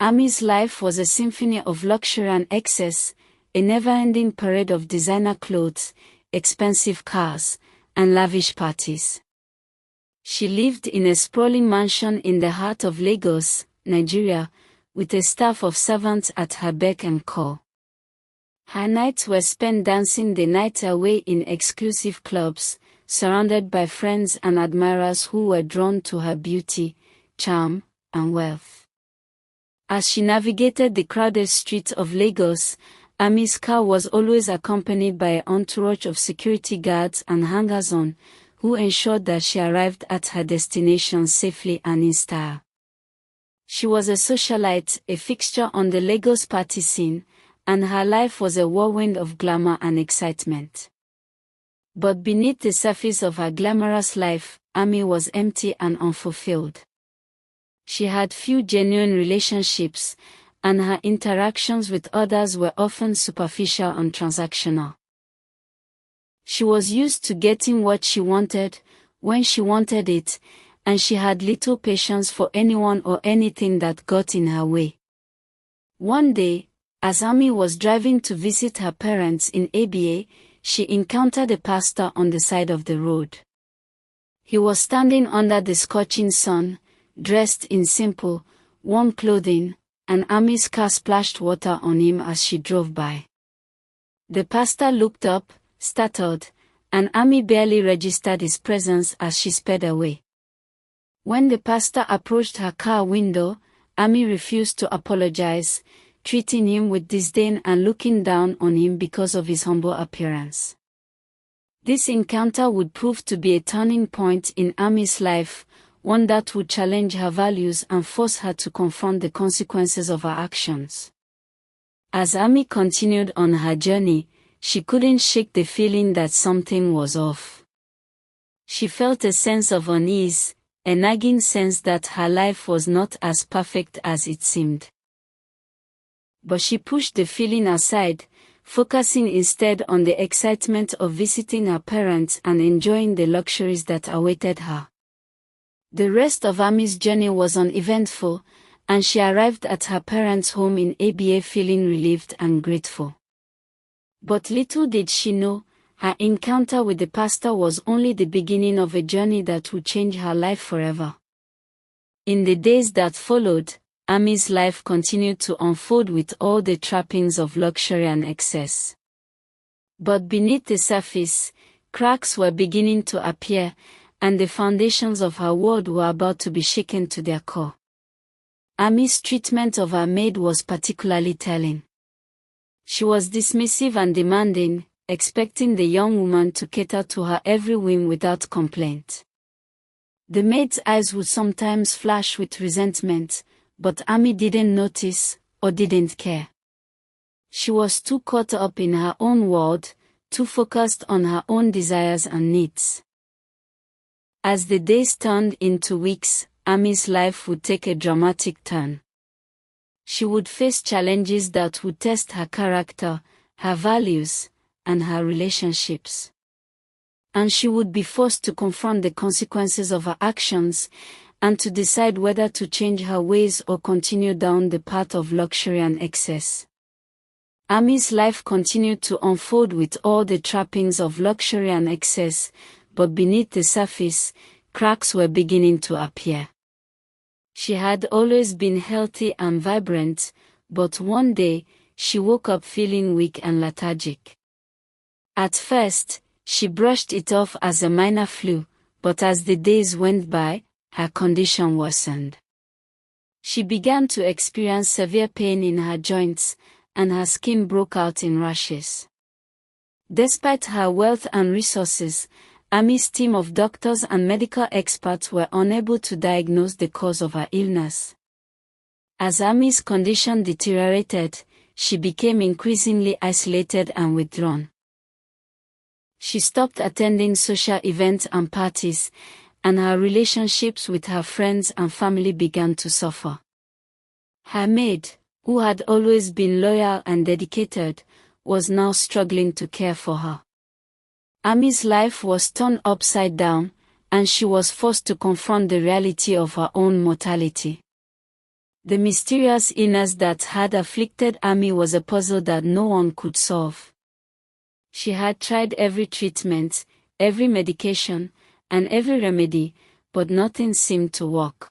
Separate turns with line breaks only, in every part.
Ami's life was a symphony of luxury and excess, a never-ending parade of designer clothes, expensive cars, and lavish parties. She lived in a sprawling mansion in the heart of Lagos, Nigeria, with a staff of servants at her beck and call. Her nights were spent dancing the night away in exclusive clubs, surrounded by friends and admirers who were drawn to her beauty, charm, and wealth. As she navigated the crowded streets of Lagos, Ami's car was always accompanied by an entourage of security guards and hangers-on, who ensured that she arrived at her destination safely and in style. She was a socialite, a fixture on the Lagos party scene, and her life was a whirlwind of glamour and excitement. But beneath the surface of her glamorous life, Ami was empty and unfulfilled. She had few genuine relationships, and her interactions with others were often superficial and transactional. She was used to getting what she wanted, when she wanted it, and she had little patience for anyone or anything that got in her way. One day, as Ami was driving to visit her parents in ABA, she encountered a pastor on the side of the road. He was standing under the scorching sun, dressed in simple, warm clothing, and Ami's car splashed water on him as she drove by. The pastor looked up, startled, and Ami barely registered his presence as she sped away. When the pastor approached her car window, Ami refused to apologize, treating him with disdain and looking down on him because of his humble appearance. This encounter would prove to be a turning point in Ami's life, one that would challenge her values and force her to confront the consequences of her actions. As Ami continued on her journey, she couldn't shake the feeling that something was off. She felt a sense of unease, a nagging sense that her life was not as perfect as it seemed. But she pushed the feeling aside, focusing instead on the excitement of visiting her parents and enjoying the luxuries that awaited her. The rest of Ami's journey was uneventful, and she arrived at her parents' home in ABA feeling relieved and grateful. But little did she know, her encounter with the pastor was only the beginning of a journey that would change her life forever. In the days that followed, Ami's life continued to unfold with all the trappings of luxury and excess. But beneath the surface, cracks were beginning to appear, and the foundations of her world were about to be shaken to their core. Ami's treatment of her maid was particularly telling. She was dismissive and demanding, expecting the young woman to cater to her every whim without complaint. The maid's eyes would sometimes flash with resentment, but Ami didn't notice, or didn't care. She was too caught up in her own world, too focused on her own desires and needs. As the days turned into weeks, Ami's life would take a dramatic turn. She would face challenges that would test her character, her values, and her relationships. And she would be forced to confront the consequences of her actions, and to decide whether to change her ways or continue down the path of luxury and excess. Ami's life continued to unfold with all the trappings of luxury and excess, but beneath the surface, cracks were beginning to appear. She had always been healthy and vibrant, but one day, she woke up feeling weak and lethargic. At first, she brushed it off as a minor flu, but as the days went by, her condition worsened. She began to experience severe pain in her joints, and her skin broke out in rashes. Despite her wealth and resources, Ami's team of doctors and medical experts were unable to diagnose the cause of her illness. As Ami's condition deteriorated, she became increasingly isolated and withdrawn. She stopped attending social events and parties, and her relationships with her friends and family began to suffer. Her maid, who had always been loyal and dedicated, was now struggling to care for her. Ami's life was turned upside down, and she was forced to confront the reality of her own mortality. The mysterious illness that had afflicted Amy was a puzzle that no one could solve. She had tried every treatment, every medication, and every remedy, but nothing seemed to work.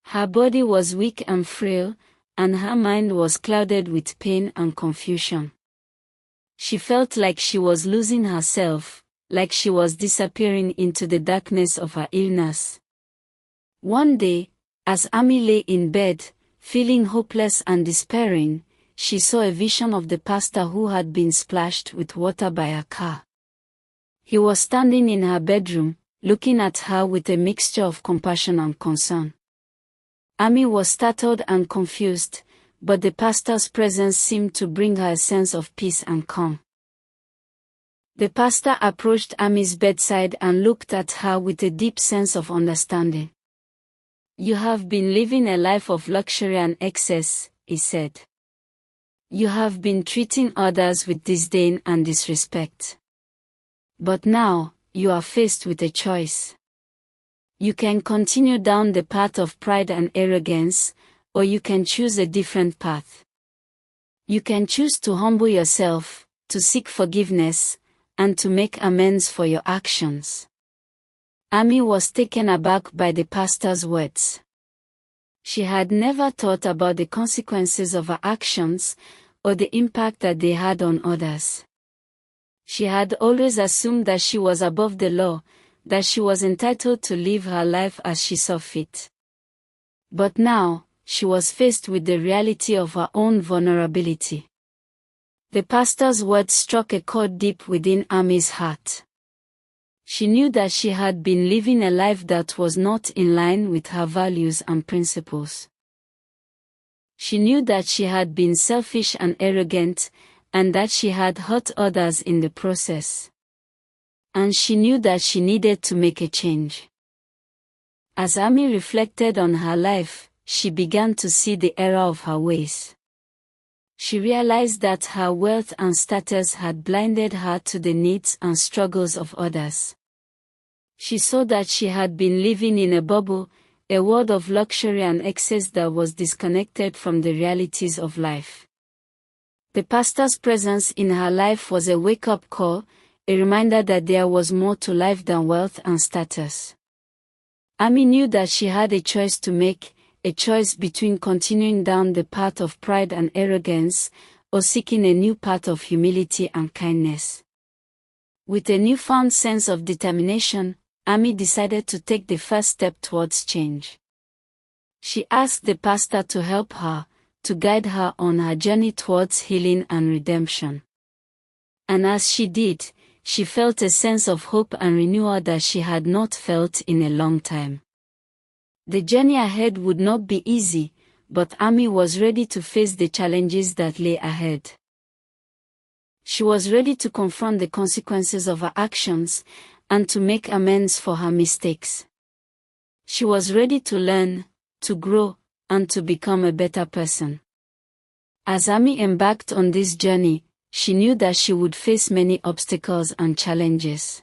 Her body was weak and frail, and her mind was clouded with pain and confusion. She felt like she was losing herself, like she was disappearing into the darkness of her illness. One day, as Amy lay in bed, feeling hopeless and despairing, she saw a vision of the pastor who had been splashed with water by a car. He was standing in her bedroom, looking at her with a mixture of compassion and concern. Amy was startled and confused, but the pastor's presence seemed to bring her a sense of peace and calm. The pastor approached Amy's bedside and looked at her with a deep sense of understanding. "You have been living a life of luxury and excess," he said. "You have been treating others with disdain and disrespect. But now, you are faced with a choice. You can continue down the path of pride and arrogance, or you can choose a different path. You can choose to humble yourself, to seek forgiveness, and to make amends for your actions." Amy was taken aback by the pastor's words. She had never thought about the consequences of her actions, or the impact that they had on others. She had always assumed that she was above the law, that she was entitled to live her life as she saw fit. But now, she was faced with the reality of her own vulnerability. The pastor's words struck a chord deep within Amy's heart. She knew that she had been living a life that was not in line with her values and principles. She knew that she had been selfish and arrogant, and that she had hurt others in the process. And she knew that she needed to make a change. As Amy reflected on her life, she began to see the error of her ways. She realized that her wealth and status had blinded her to the needs and struggles of others. She saw that she had been living in a bubble, a world of luxury and excess that was disconnected from the realities of life. The pastor's presence in her life was a wake-up call, a reminder that there was more to life than wealth and status. Amy knew that she had a choice to make, a choice between continuing down the path of pride and arrogance, or seeking a new path of humility and kindness. With a newfound sense of determination, Amy decided to take the first step towards change. She asked the pastor to help her, to guide her on her journey towards healing and redemption. And as she did, she felt a sense of hope and renewal that she had not felt in a long time. The journey ahead would not be easy, but Amy was ready to face the challenges that lay ahead. She was ready to confront the consequences of her actions, and to make amends for her mistakes. She was ready to learn, to grow, and to become a better person. As Amy embarked on this journey, she knew that she would face many obstacles and challenges.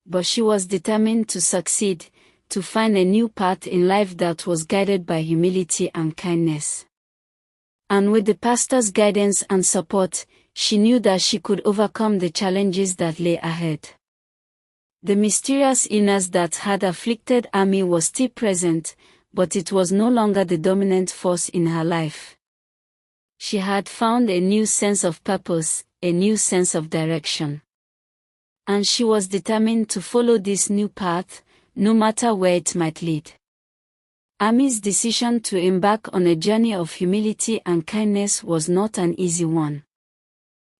But she was determined to succeed, to find a new path in life that was guided by humility and kindness. And with the pastor's guidance and support, she knew that she could overcome the challenges that lay ahead. The mysterious illness that had afflicted Amy was still present, but it was no longer the dominant force in her life. She had found a new sense of purpose, a new sense of direction. And she was determined to follow this new path, no matter where it might lead. Amy's decision to embark on a journey of humility and kindness was not an easy one.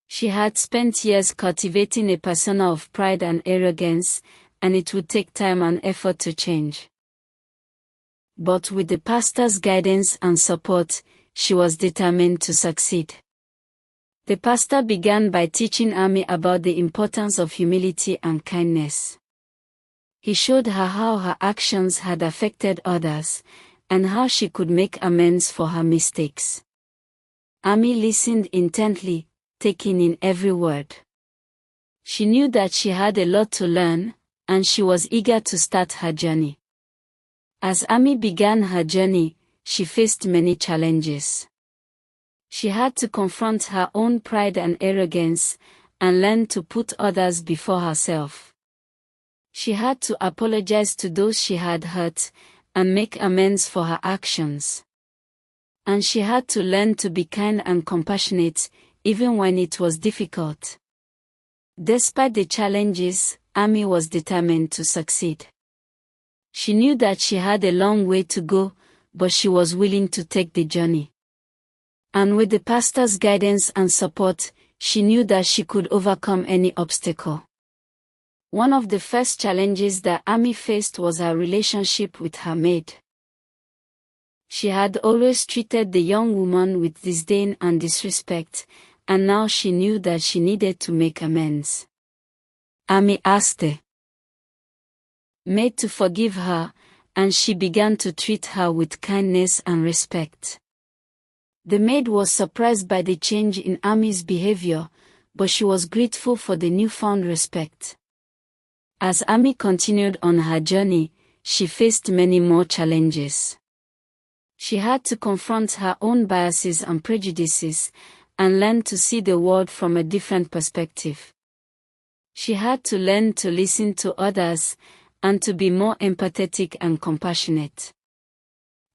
She had spent years cultivating a persona of pride and arrogance, and it would take time and effort to change. But with the pastor's guidance and support, she was determined to succeed. The pastor began by teaching Amy about the importance of humility and kindness. He showed her how her actions had affected others, and how she could make amends for her mistakes. Amy listened intently, taking in every word. She knew that she had a lot to learn, and she was eager to start her journey. As Amy began her journey, she faced many challenges. She had to confront her own pride and arrogance, and learn to put others before herself. She had to apologize to those she had hurt, and make amends for her actions. And she had to learn to be kind and compassionate, even when it was difficult. Despite the challenges, Amy was determined to succeed. She knew that she had a long way to go, but she was willing to take the journey. And with the pastor's guidance and support, she knew that she could overcome any obstacle. One of the first challenges that Amy faced was her relationship with her maid. She had always treated the young woman with disdain and disrespect, and now she knew that she needed to make amends. Amy asked the maid to forgive her, and she began to treat her with kindness and respect. The maid was surprised by the change in Amy's behavior, but she was grateful for the newfound respect. As Amy continued on her journey, she faced many more challenges. She had to confront her own biases and prejudices, and learn to see the world from a different perspective. She had to learn to listen to others, and to be more empathetic and compassionate.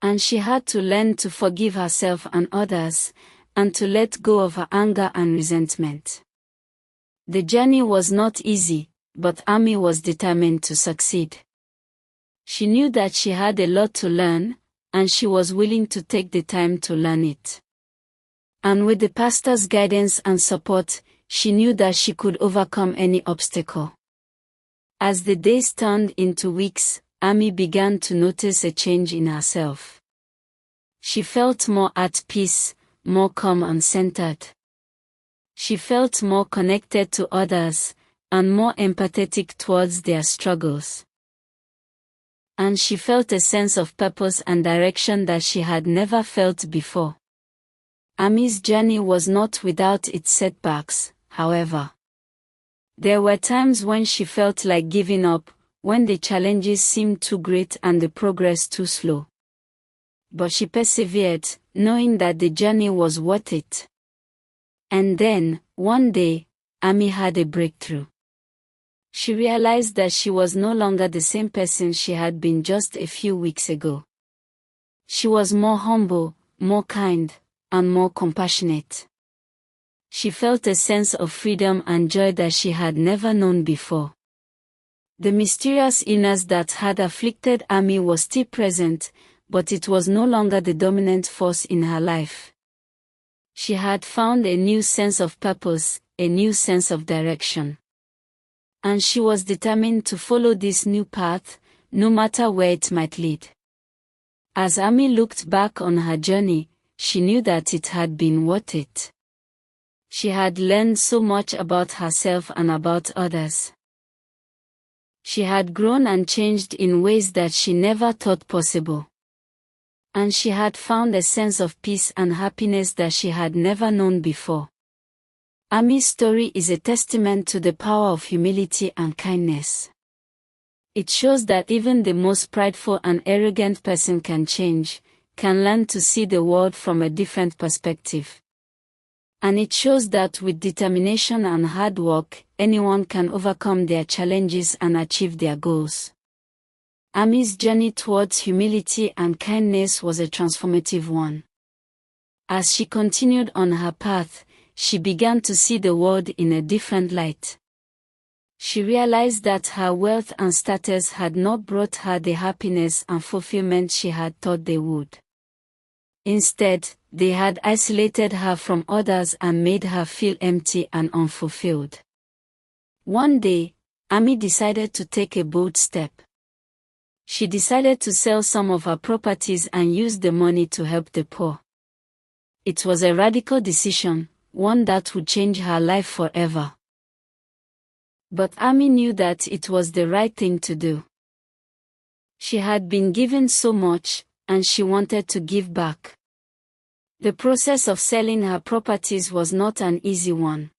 And she had to learn to forgive herself and others, and to let go of her anger and resentment. The journey was not easy, but Amy was determined to succeed. She knew that she had a lot to learn, and she was willing to take the time to learn it. And with the pastor's guidance and support, she knew that she could overcome any obstacle. As the days turned into weeks, Amy began to notice a change in herself. She felt more at peace, more calm and centered. She felt more connected to others, and more empathetic towards their struggles. And she felt a sense of purpose and direction that she had never felt before. Amy's journey was not without its setbacks, however. There were times when she felt like giving up, when the challenges seemed too great and the progress too slow. But she persevered, knowing that the journey was worth it. And then, one day, Amy had a breakthrough. She realized that she was no longer the same person she had been just a few weeks ago. She was more humble, more kind, and more compassionate. She felt a sense of freedom and joy that she had never known before. The mysterious illness that had afflicted Amy was still present, but it was no longer the dominant force in her life. She had found a new sense of purpose, a new sense of direction. And she was determined to follow this new path, no matter where it might lead. As Amy looked back on her journey, she knew that it had been worth it. She had learned so much about herself and about others. She had grown and changed in ways that she never thought possible. And she had found a sense of peace and happiness that she had never known before. Amy's story is a testament to the power of humility and kindness. It shows that even the most prideful and arrogant person can change, can learn to see the world from a different perspective. And it shows that with determination and hard work, anyone can overcome their challenges and achieve their goals. Amy's journey towards humility and kindness was a transformative one. As she continued on her path, she began to see the world in a different light. She realized that her wealth and status had not brought her the happiness and fulfillment she had thought they would. Instead, they had isolated her from others and made her feel empty and unfulfilled. One day, Amy decided to take a bold step. She decided to sell some of her properties and use the money to help the poor. It was a radical decision, one that would change her life forever. But Amy knew that it was the right thing to do. She had been given so much, and she wanted to give back. The process of selling her properties was not an easy one.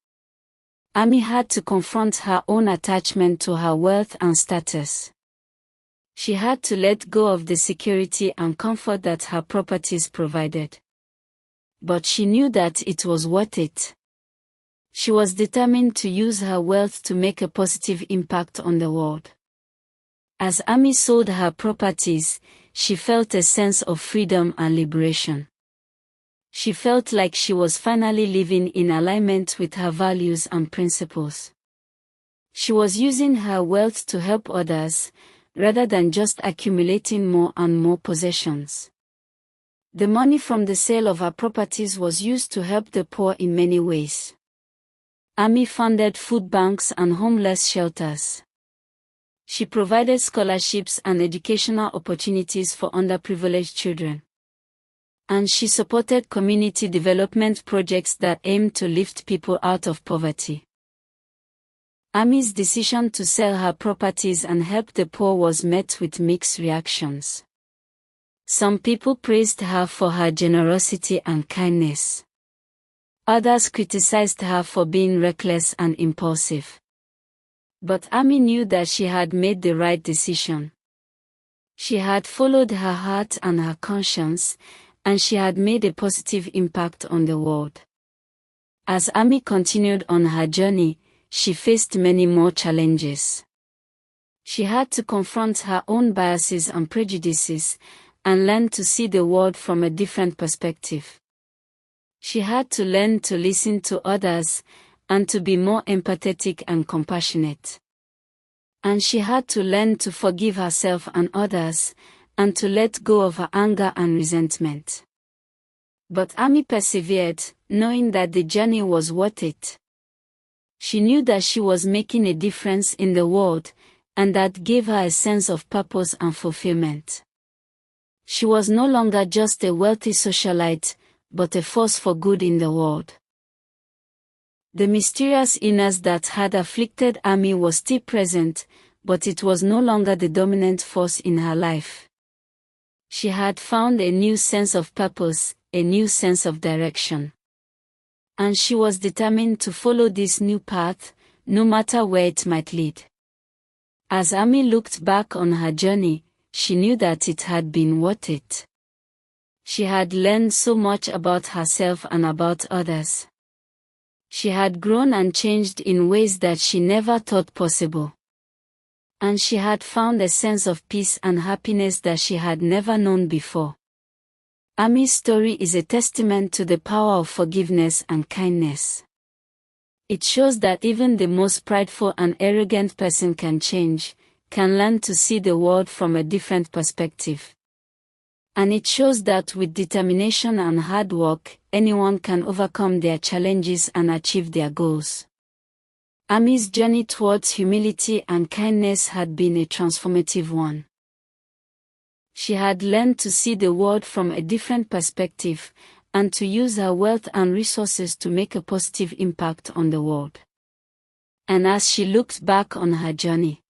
Amy had to confront her own attachment to her wealth and status. She had to let go of the security and comfort that her properties provided. But she knew that it was worth it. She was determined to use her wealth to make a positive impact on the world. As Amy sold her properties, she felt a sense of freedom and liberation. She felt like she was finally living in alignment with her values and principles. She was using her wealth to help others, rather than just accumulating more and more possessions. The money from the sale of her properties was used to help the poor in many ways. Amy funded food banks and homeless shelters. She provided scholarships and educational opportunities for underprivileged children. And she supported community development projects that aimed to lift people out of poverty. Amy's decision to sell her properties and help the poor was met with mixed reactions. Some people praised her for her generosity and kindness. Others criticized her for being reckless and impulsive. But Amy knew that she had made the right decision. She had followed her heart and her conscience, and she had made a positive impact on the world. As Amy continued on her journey, she faced many more challenges. She had to confront her own biases and prejudices, and learn to see the world from a different perspective. She had to learn to listen to others, and to be more empathetic and compassionate. And she had to learn to forgive herself and others, and to let go of her anger and resentment. But Amy persevered, knowing that the journey was worth it. She knew that she was making a difference in the world, and that gave her a sense of purpose and fulfillment. She was no longer just a wealthy socialite, but a force for good in the world. The mysterious illness that had afflicted Amy was still present, but it was no longer the dominant force in her life. She had found a new sense of purpose, a new sense of direction. And she was determined to follow this new path, no matter where it might lead. As Amy looked back on her journey, she knew that it had been worth it. She had learned so much about herself and about others. She had grown and changed in ways that she never thought possible. And she had found a sense of peace and happiness that she had never known before. Amy's story is a testament to the power of forgiveness and kindness. It shows that even the most prideful and arrogant person can change, can learn to see the world from a different perspective. And it shows that with determination and hard work, anyone can overcome their challenges and achieve their goals. Amy's journey towards humility and kindness had been a transformative one. She had learned to see the world from a different perspective, and to use her wealth and resources to make a positive impact on the world. And as she looked back on her journey,